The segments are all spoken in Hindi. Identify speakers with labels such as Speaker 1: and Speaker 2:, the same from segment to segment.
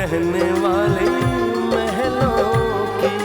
Speaker 1: रहने वाले महलों की।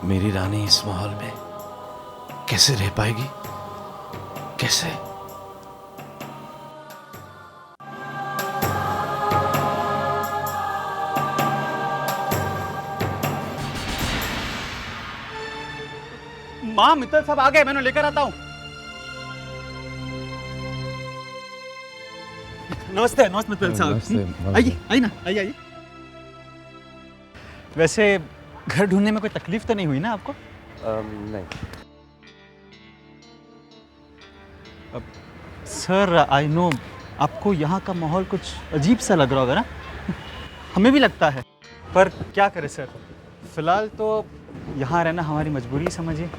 Speaker 2: मेरी रानी इस माहौल में कैसे रह पाएगी? कैसे?
Speaker 3: माँ, मित्तल साहब आ गए, मैं लेकर आता हूँ। नमस्ते नमस्ते मित्तल साहब। आइए आइए ना, आइए आइए। वैसे घर ढूंढने में कोई तकलीफ तो नहीं हुई ना आपको?
Speaker 1: नहीं
Speaker 3: सर, आई नो आपको यहाँ का माहौल कुछ अजीब सा लग रहा होगा ना? हमें भी लगता है, पर क्या करें सर, फिलहाल तो यहाँ रहना हमारी मजबूरी समझिए।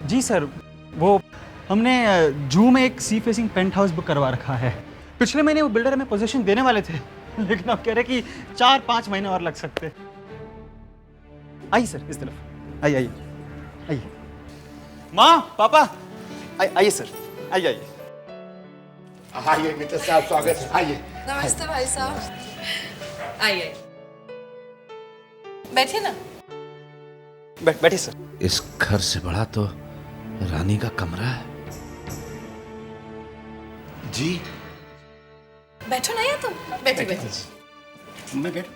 Speaker 3: जी सर, वो हमने जू में एक sea facing penthouse book करवा रखा है। पिछले महीने वो बिल्डर हमें पोजीशन देने वाले थे, लेकिन अब कह रहे कि 4-5 महीने और लग सकते। आइए सर, इस तरफ आइए, आइए आइए। माँ, पापा, आइए सर, आइए आइए।
Speaker 4: आइए मित्र साहब, स्वागत है, आइए।
Speaker 5: नमस्ते भाई साहब, आइए बैठिए ना।
Speaker 3: बैठिए सर।
Speaker 2: इस घर से बड़ा तो रानी का कमरा है।
Speaker 4: जी
Speaker 5: बैठो ना यार, तुम बैठो बैठो।
Speaker 4: मैं बैठ।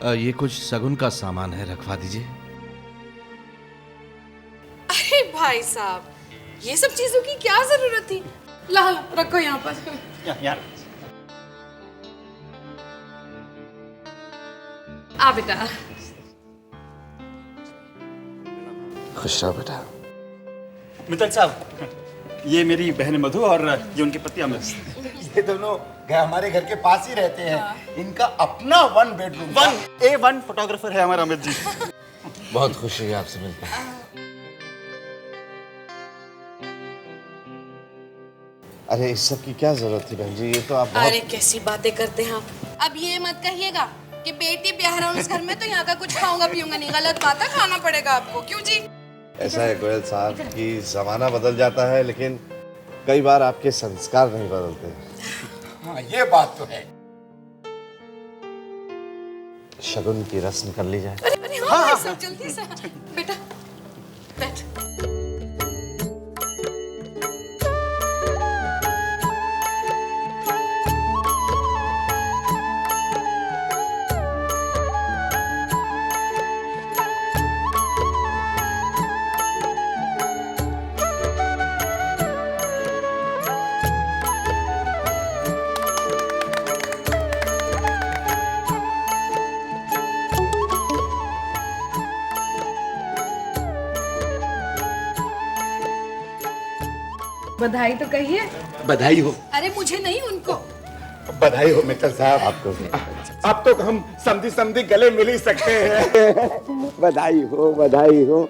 Speaker 2: ये कुछ शगुन का सामान है, रखवा दीजिए।
Speaker 5: अरे भाई साहब, ये सब चीजों की क्या जरूरत थी? ला ला, रखो यहाँ पर।
Speaker 3: यार
Speaker 5: आ बेटा।
Speaker 2: खुश रहो बेटा।
Speaker 3: मित्तल साहब, ये मेरी बहन मधु और ये उनके पति अमित।
Speaker 4: ये दोनों हमारे घर के पास ही रहते हैं। इनका अपना 1 बेडरूम।
Speaker 3: 1A1 फोटोग्राफर है हमारा अमित जी।
Speaker 2: बहुत खुशी है आपसे मिलकर।
Speaker 6: अरे इस सब की क्या जरूरत थी बहन जी, ये तो आप
Speaker 5: अरे कैसी बातें करते हैं आप। अब ये मत कहिएगा कि बेटी ब्याह रहा हूँ इस घर में तो यहाँ का कुछ खाऊंगा पीऊंगा नहीं। गलत बात है, खाना पड़ेगा आपको। क्यों जी?
Speaker 6: ऐसा है गोयल साहब कि जमाना बदल जाता है, लेकिन कई बार आपके संस्कार नहीं बदलते।
Speaker 4: हाँ, ये बात तो है।
Speaker 6: शगुन की रस्म कर ली जाए।
Speaker 5: अरे हाँ, भाई साहब, जल्दी से बेटा बैठ। बधाई तो कहिए।
Speaker 4: बधाई हो।
Speaker 5: अरे मुझे नहीं, उनको।
Speaker 4: बधाई हो मित्र साहब।
Speaker 6: आपको भी।
Speaker 4: अब तो हम समझी समझी गले मिल ही सकते हैं। बधाई हो, बधाई हो।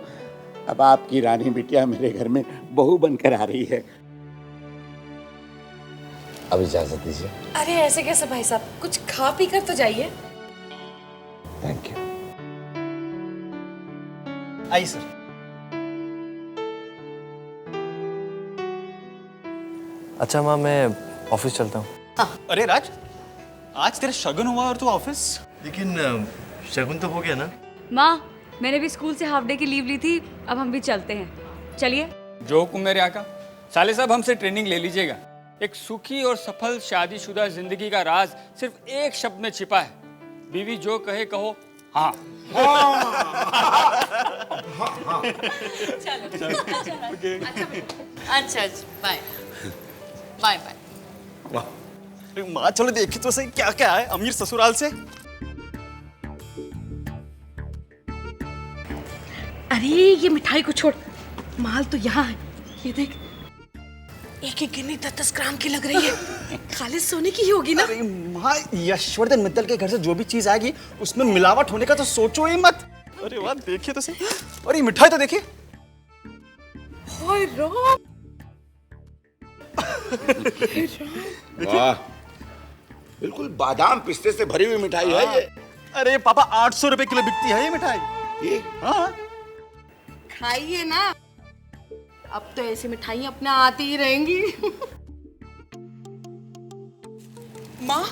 Speaker 4: अब आपकी रानी बिटिया मेरे घर में बहू बनकर आ रही है।
Speaker 6: अब इजाजत दीजिए।
Speaker 5: अरे ऐसे कैसे भाई साहब, कुछ खा पी कर तो जाइए।
Speaker 6: Thank you.
Speaker 3: आइए सर।
Speaker 7: अच्छा माँ, मैं ऑफिस चलता हूँ।
Speaker 3: अरे राज, आज तेरा शगुन हुआ और तू ऑफिस?
Speaker 7: लेकिन शगुन तो हो गया ना।
Speaker 8: माँ, मैंने भी स्कूल से हाफ डे की लीव ली थी, अब हम भी चलते हैं। चलिए।
Speaker 9: जो हुक्म मेरे आका। साले साहब, हमसे ट्रेनिंग ले लीजिएगा। एक सुखी और सफल शादीशुदा जिंदगी का राज सिर्फ एक शब्द में छिपा है। बीवी जो कहे कहो, हाँ
Speaker 5: अच्छा बाय बाय बाय।
Speaker 3: अरे माँ चलो देखे तो सही क्या क्या है अमीर ससुराल से।
Speaker 5: अरे ये मिठाई को छोड़, माल तो यहाँ है। ये देख, एक एक गिन्नी 10-10 ग्राम की लग रही है। खाली सोने की ही होगी ना।
Speaker 3: अरे माँ यशवर्धन मित्तल के घर से जो भी चीज आएगी उसमें मिलावट होने का तो सोचो ही मत। अरे वाह देखिए तो सही, और ये मिठाई तो देखिए।
Speaker 5: हाय राम।
Speaker 4: वाह, बिल्कुल बादाम पिस्ते से भरी हुई मिठाई है ये।
Speaker 3: अरे पापा 800 रुपए किलो बिकती है ये मिठाई।
Speaker 4: ये
Speaker 3: हाँ
Speaker 5: खाइए ना, अब तो ऐसी मिठाई अपने आती ही रहेंगी।
Speaker 10: माँ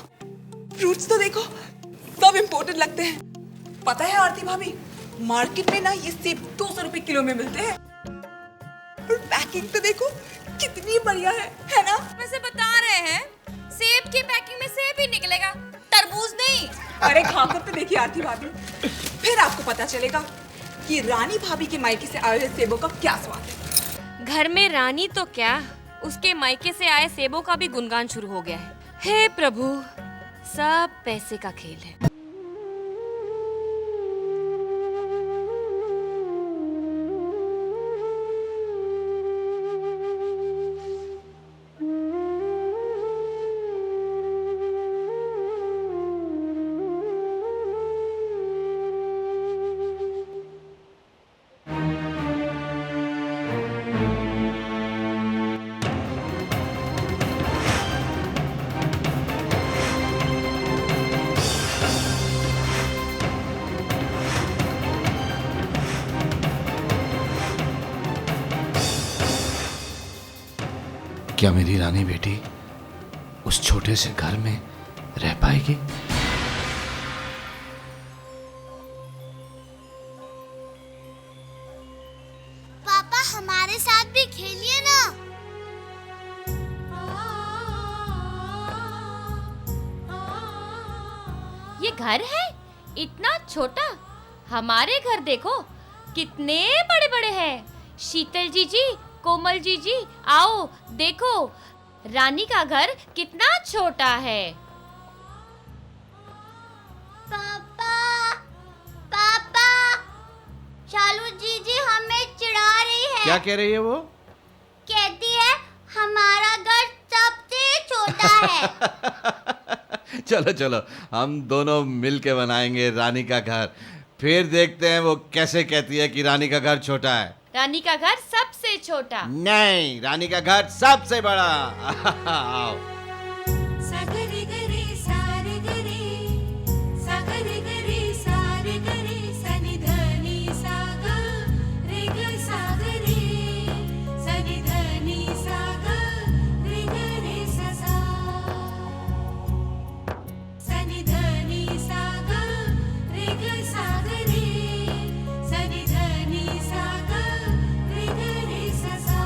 Speaker 10: फ्रूट्स तो देखो, सब इम्पोर्टेड लगते हैं। पता है आरती भाभी, मार्केट में ना ये सेब 200 रुपए किलो में मिलते हैं। और पैकिंग तो देखो कितनी बढ़िया है ना?
Speaker 8: वैसे बता रहे हैं सेब की पैकिंग में सेब ही निकलेगा, तरबूज नहीं।
Speaker 10: अरे खाकर तो देखिए आरती भाभी, फिर आपको पता चलेगा कि रानी भाभी के मायके से आए हुए सेबों का क्या स्वाद है।
Speaker 8: घर में रानी तो क्या, उसके मायके से आए सेबों का भी गुणगान शुरू हो गया है। हे प्रभु, सब पैसे का खेल है।
Speaker 2: क्या मेरी रानी बेटी उस छोटे से घर में रह पाएगी?
Speaker 11: पापा हमारे साथ भी खेलिए ना।
Speaker 8: ये घर है इतना छोटा, हमारे घर देखो कितने बड़े बड़े हैं। शीतल जी, कोमल जी, आओ देखो रानी का घर कितना छोटा है।
Speaker 11: पापा पापा, शालू जीजी हमें चिढ़ा रही है।
Speaker 2: क्या कह रही है वो?
Speaker 11: कहती है हमारा घर सबसे छोटा है।
Speaker 2: चलो चलो हम दोनों मिल के बनाएंगे रानी का घर, फिर देखते हैं वो कैसे कहती है कि रानी का घर छोटा है।
Speaker 8: रानी का घर सबसे छोटा
Speaker 2: नहीं, रानी का घर सबसे बड़ा। आओ।
Speaker 11: सागरे गरे सारे गरे, सागरे गरे सारे गरे, सनि धनी सागा रे ग सागरे, सनि धनी सागा रे ग रे सा, सनि धनी सागा रे ग सागरे, सनि धनी सागा रे ग रे सा।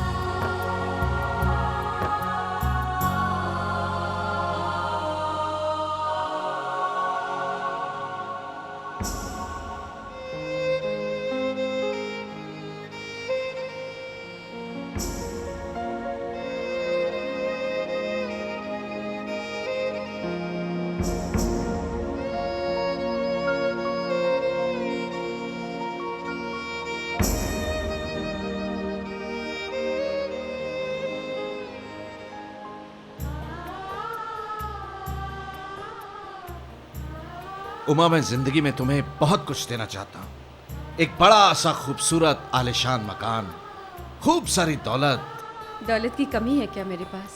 Speaker 2: उमा, मैं जिंदगी में तुम्हें बहुत कुछ देना चाहता हूँ। एक बड़ा सा खूबसूरत आलिशान मकान, खूब सारी दौलत।
Speaker 12: दौलत की कमी है क्या मेरे पास?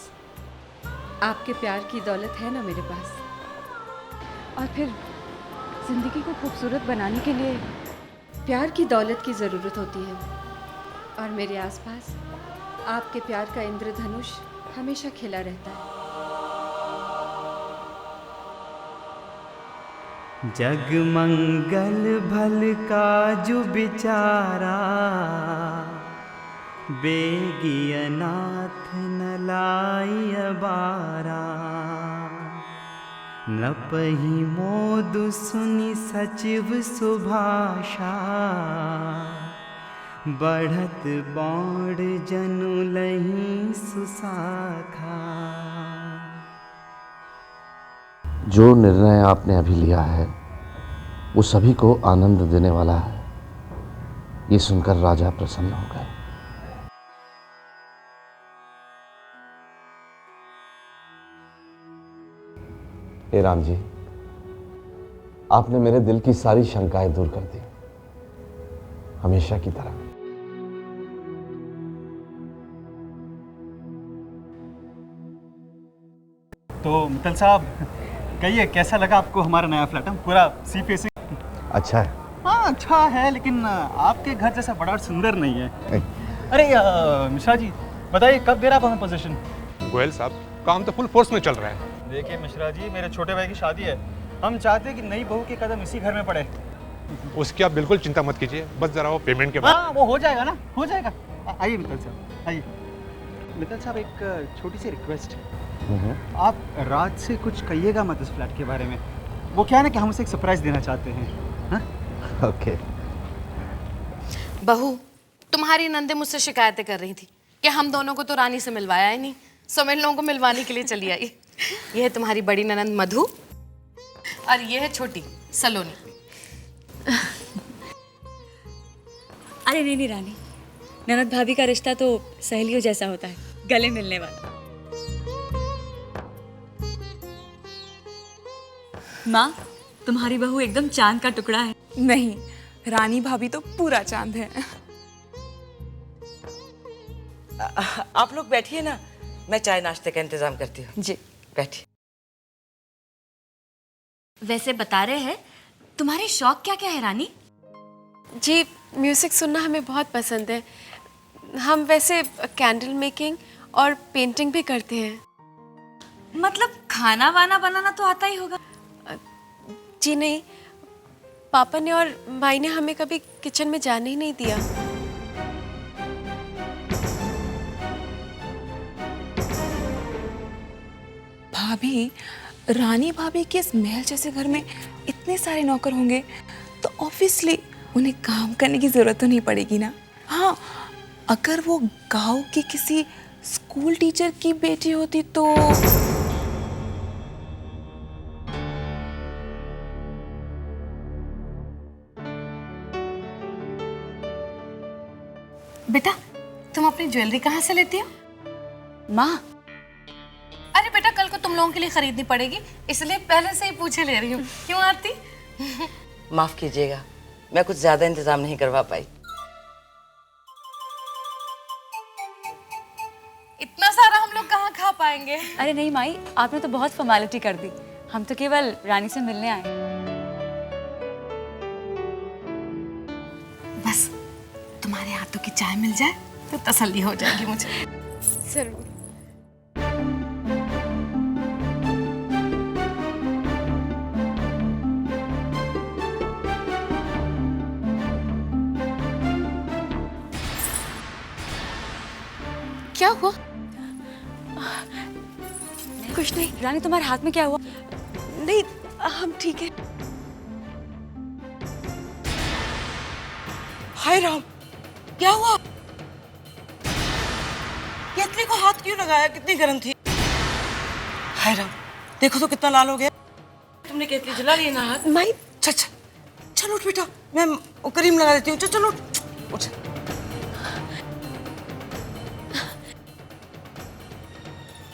Speaker 12: आपके प्यार की दौलत है ना मेरे पास। और फिर जिंदगी को खूबसूरत बनाने के लिए प्यार की दौलत की ज़रूरत होती है। और मेरे आसपास आपके प्यार का इंद्रधनुष हमेशा खिला रहता है।
Speaker 1: जग मंगल भल काजु बिचारा, बेगी अनाथ न लाई अबारा। न पही मोदु सुनि सचिव सुभाषा बढ़त बौड़ जनु लही सुसाखा।
Speaker 6: जो निर्णय आपने अभी लिया है वो सभी को आनंद देने वाला है। ये सुनकर राजा प्रसन्न हो गए। हे राम जी, आपने मेरे दिल की सारी शंकाएं दूर कर दी, हमेशा की तरह।
Speaker 3: तो मित्तल साहब, कहिए कैसा लगा आपको हमारा नया फ्लैट? हम पूरा सी फेसिंग।
Speaker 6: अच्छा है।
Speaker 3: हाँ अच्छा है, लेकिन आपके घर जैसा बड़ा और सुंदर नहीं है। अरे मिश्रा जी बताइए, कब दे रहा आप हमें पोजीशन?
Speaker 13: गोयल साहब, काम तो फुल फोर्स में चल रहा है।
Speaker 3: देखिए मिश्रा जी, मेरे छोटे भाई की शादी है, हम चाहते हैं कि नई बहू के कदम इसी घर में पड़े।
Speaker 13: उसकी आप बिल्कुल चिंता मत कीजिए, बस जरा वो पेमेंट के बाद।
Speaker 3: हाँ वो हो जाएगा ना, हो जाएगा। आइए मित्तल साहब, आइए। मित्तल साहब, एक छोटी सी रिक्वेस्ट है, आप रात से कुछ कहिएगा मत इस फ्लैट के बारे में। वो क्या है ना कि हम उसे एक सरप्राइज देना चाहते हैं। हाँ?
Speaker 6: ओके।
Speaker 5: बहू, तुम्हारी नंदे मुझसे शिकायतें कर रही थी कि हम दोनों को तो रानी से मिलवाया ही नहीं, सो मैं इन लोगों को मिलवाने के लिए चली आई। ये है तुम्हारी बड़ी ननंद मधु और ये है छोटी सलोनी।
Speaker 12: अरे नहीं रानी, ननद भाभी का रिश्ता तो सहेलियों जैसा होता है, गले मिलने वाला। माँ, तुम्हारी बहू एकदम चांद का टुकड़ा है।
Speaker 10: नहीं, रानी भाभी तो पूरा चांद है।
Speaker 14: आप लोग बैठिए ना, मैं चाय नाश्ते का इंतजाम करती हूँ।
Speaker 12: जी
Speaker 14: बैठिए।
Speaker 8: वैसे बता रहे हैं, तुम्हारे शौक क्या क्या है रानी?
Speaker 15: जी, म्यूज़िक सुनना हमें बहुत पसंद है। हम वैसे कैंडल मेकिंग और पेंटिंग भी करते हैं।
Speaker 8: मतलब खाना वाना बनाना तो आता ही होगा?
Speaker 15: जी नहीं, पापा ने और माई ने हमें कभी किचन में जाने ही नहीं दिया।
Speaker 10: भाभी, रानी भाभी के इस महल जैसे घर में इतने सारे नौकर होंगे तो ऑब्वियसली उन्हें काम करने की जरूरत तो नहीं पड़ेगी ना। हाँ, अगर वो गांव की किसी स्कूल टीचर की बेटी होती तो।
Speaker 5: बेटा, तुम अपनी ज्वेलरी कहाँ से लेती हो?
Speaker 10: माँ,
Speaker 5: अरे बेटा, कल को तुम लोगों के लिए खरीदनी पड़ेगी, इसलिए पहले से ही पूछे ले रही हूँ। क्यों आरती?
Speaker 14: माफ कीजिएगा, मैं कुछ ज्यादा इंतजाम नहीं करवा पाई।
Speaker 5: इतना सारा हम लोग कहाँ खा पाएंगे?
Speaker 12: अरे नहीं माई, आपने तो बहुत फॉर्मेलिटी कर दी। हम तो केवल रानी से मिलने आए।
Speaker 5: बस तुम्हारे हाथों की चाय मिल जाए तो तसल्ली हो जाएगी मुझे।
Speaker 15: जरूर।
Speaker 5: क्या हुआ?
Speaker 15: कुछ नहीं।
Speaker 12: रानी, तुम्हारे हाथ में क्या हुआ?
Speaker 15: नहीं, हम ठीक है।
Speaker 14: हाय राम, क्या हुआ? केतली को हाथ क्यों लगाया? कितनी गर्म थी। हाय राम, देखो तो कितना लाल हो गया। तुमने केतली जला ली ना हाथ?
Speaker 15: माई,
Speaker 14: अच्छा चल उठ बेटा, मैं क्रीम लगा देती हूँ। चल उठ उठ।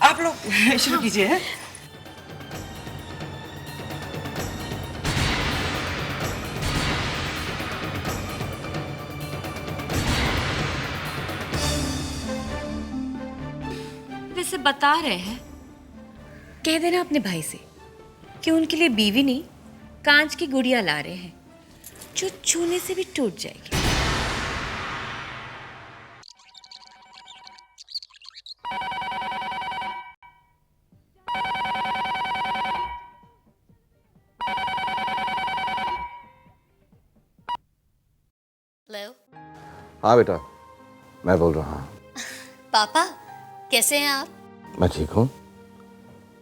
Speaker 14: आप लोग शुरू कीजिए। हैं?
Speaker 8: वैसे बता रहे हैं, कह देना अपने भाई से कि उनके लिए बीवी नहीं, कांच की गुड़िया ला रहे हैं जो छूने से भी टूट जाएगी।
Speaker 11: हेलो
Speaker 6: हाँ बेटा, मैं बोल रहा हूँ।
Speaker 11: पापा, कैसे हैं आप?
Speaker 6: मैं ठीक हूँ।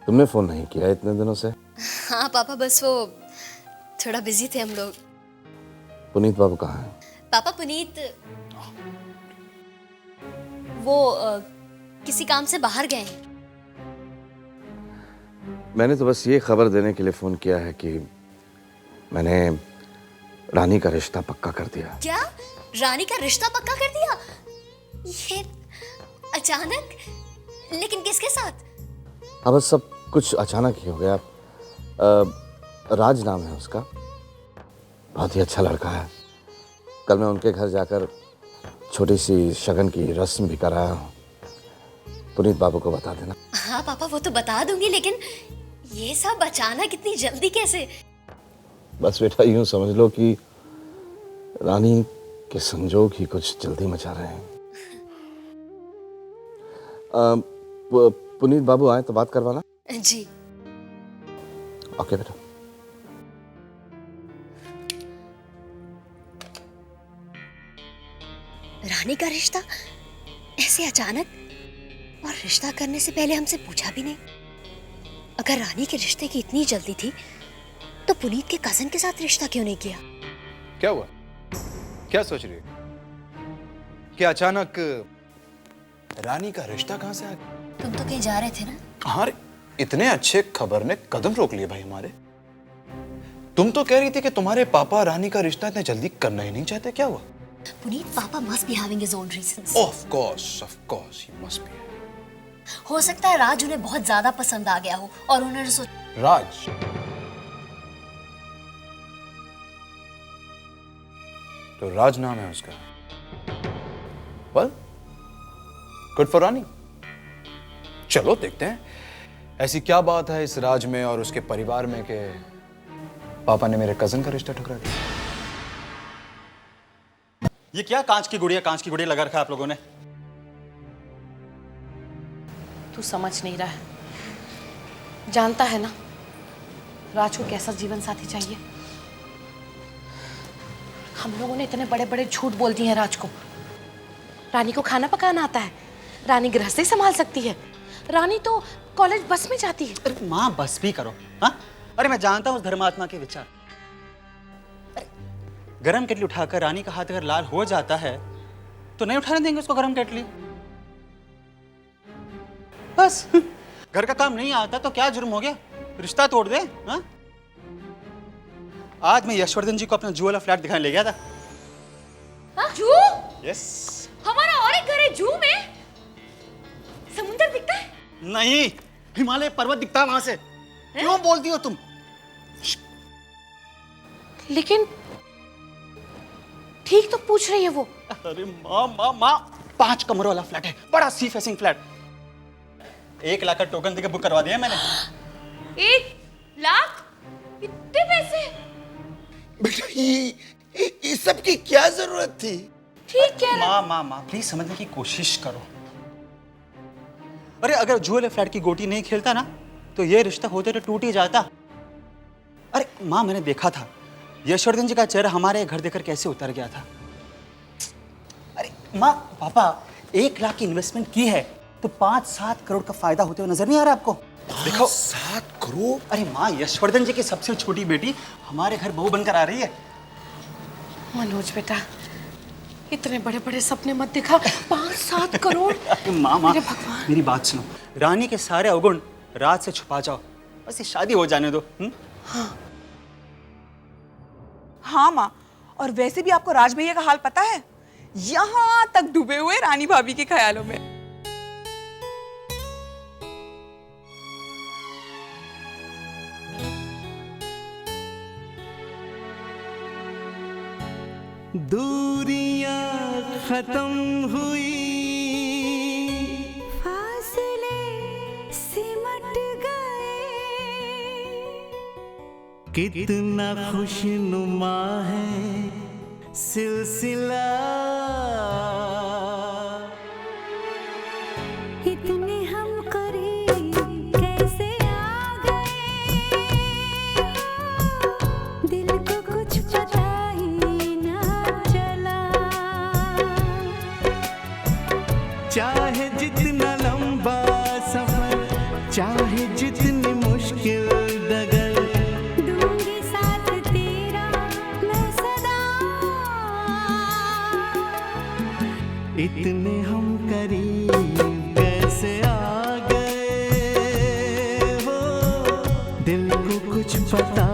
Speaker 6: तुमने फोन नहीं किया इतने दिनों से?
Speaker 16: हाँ पापा, बस वो थोड़ा बिजी थे हम लोग।
Speaker 6: पुनीत बाबू कहाँ हैं?
Speaker 16: पापा पुनीत वो किसी काम से बाहर गए हैं।
Speaker 6: मैंने तो बस ये खबर देने के लिए फोन किया है कि मैंने रानी का रिश्ता पक्का कर दिया।
Speaker 16: क्या? रानी का रिश्ता पक्का कर दिया? ये अचानक? लेकिन किसके साथ?
Speaker 6: अब बस सब कुछ अचानक ही हो गया। राज नाम है उसका, बहुत ही अच्छा लड़का है। कल मैं उनके घर जाकर छोटी सी शगन की रस्म भी कराया हूँ। पुनीत बाबू को बता देना।
Speaker 16: हाँ पापा, वो तो बता दूंगी, लेकिन ये सब अचानक इतनी जल्दी कैसे?
Speaker 6: बस बेटा यूं समझ लो कि रानी के संजोग ही कुछ जल्दी मचा रहे हैं। पुनीत बाबू आए तो बात करवाना।
Speaker 16: जी।
Speaker 6: ओके बेटा।
Speaker 16: रानी का रिश्ता ऐसे अचानक, और रिश्ता करने से पहले हमसे पूछा भी नहीं। अगर रानी के रिश्ते की इतनी जल्दी थी तो पुनीत के कजन के साथ रिश्ता क्यों नहीं किया?
Speaker 17: क्या हुआ? क्या सोच रही हो कि अचानक रानी का रिश्ता कहां से आ गया?
Speaker 16: तुम तो कहीं जा रहे थे ना?
Speaker 17: हाँ, इतने अच्छे खबर ने कदम रोक लिए भाई हमारे। तुम तो कह रही थी कि तुम्हारे पापा रानी का रिश्ता इतने जल्दी करना ही नहीं चाहते। क्या हुआ?
Speaker 16: पुनीत, पापा must be having his own reasons.
Speaker 17: Of course, he must be.
Speaker 16: हो सकता है राज उन्हें बहुत ज्यादा पसंद आ गया हो और उन्होंने सोचा।
Speaker 17: राज? तो राज नाम है उसका। Well, good for रानी। चलो देखते हैं ऐसी क्या बात है इस राज में और उसके परिवार में कि पापा ने मेरे कजन का रिश्ता ठुकरा दिया।
Speaker 3: ये क्या कांच की गुड़िया लगा रखा है आप लोगों ने?
Speaker 5: तू समझ नहीं रहा है। जानता है ना राज को कैसा जीवन साथी चाहिए। हम लोगों ने इतने बड़े बड़े झूठ बोल दिए हैं राज को। रानी को खाना पकाना आता है, रानी गृहस्थी संभाल सकती है, रानी तो कॉलेज बस में जाती है।
Speaker 3: अरे माँ बस भी करो। हाँ, अरे मैं जानता हूँ उस धर्मात्मा के विचार। गरम केटली उठाकर रानी का हाथ अगर लाल हो जाता है तो नहीं उठाने देंगे उसको गरम केटली। बस घर का काम नहीं आता तो क्या जुर्म हो गया? रिश्ता तोड़ दे। हाँ? आज मैं यशवर्धन जी को अपना जू वाला फ्लैट दिखाने ले गया था।
Speaker 8: हाँ? जू?
Speaker 3: यस।
Speaker 8: हमारा और एक घर है जू में। समुंदर दिखता है?
Speaker 3: नहीं, हिमालय पर्वत दिखता है वहां से। क्यों बोलती हो तुम?
Speaker 5: लेकिन ठीक तो पूछ रही है वो।
Speaker 3: अरे माँ 5 कमरों वाला फ्लैट है, बड़ा सी फेसिंग फ्लैट। 1 लाख का टोकन देकर बुक करवा दिया मैंने।
Speaker 8: 1 लाख? इतने पैसे?
Speaker 4: बेटा ये सब की क्या जरूरत थी?
Speaker 5: ठीक है
Speaker 3: माँ प्लीज समझने की कोशिश करो। अरे अगर जू वाले फ्लैट की गोटी नहीं खेलता ना तो ये रिश्ता होते तो टूट ही जाता। अरे माँ, मैंने देखा था यशवर्धन जी का चेहरा हमारे घर देखकर कैसे उतर गया था। अरे माँ, पापा 1 लाख की इन्वेस्टमेंट की है तो 5-7 करोड़ का फायदा होते हुए नजर नहीं आ रहा आपको? देखो
Speaker 4: 7 करोड़।
Speaker 3: अरे माँ, यशवर्धन जी की सबसे छोटी बेटी हमारे घर बहू बनकर आ रही है।
Speaker 5: मनोज बेटा, इतने बड़े बड़े सपने मत दिखा। 5-7 करोड़।
Speaker 3: माँ
Speaker 5: मेरे भगवान,
Speaker 3: मेरी बात सुनो। रानी के सारे अवगुण राज से छुपा जाओ, बस ये शादी हो जाने दो।
Speaker 10: हाँ माँ, और वैसे भी आपको राज भैया का हाल पता है, यहाँ तक डूबे हुए रानी भाभी के ख्यालों में।
Speaker 1: दूरियां खत्म हुई,
Speaker 11: फासले सिमट गए,
Speaker 1: कितना खुशनुमा है सिलसिला,
Speaker 11: इतने हम करीब कैसे आ गए, दिल को कुछ पता ही ना चला,
Speaker 1: चाहे जितना लंबा सफर, चाहे जितनी मुश्किल डगर, इतने हम करीब कैसे आ गए हो, दिल को कुछ पता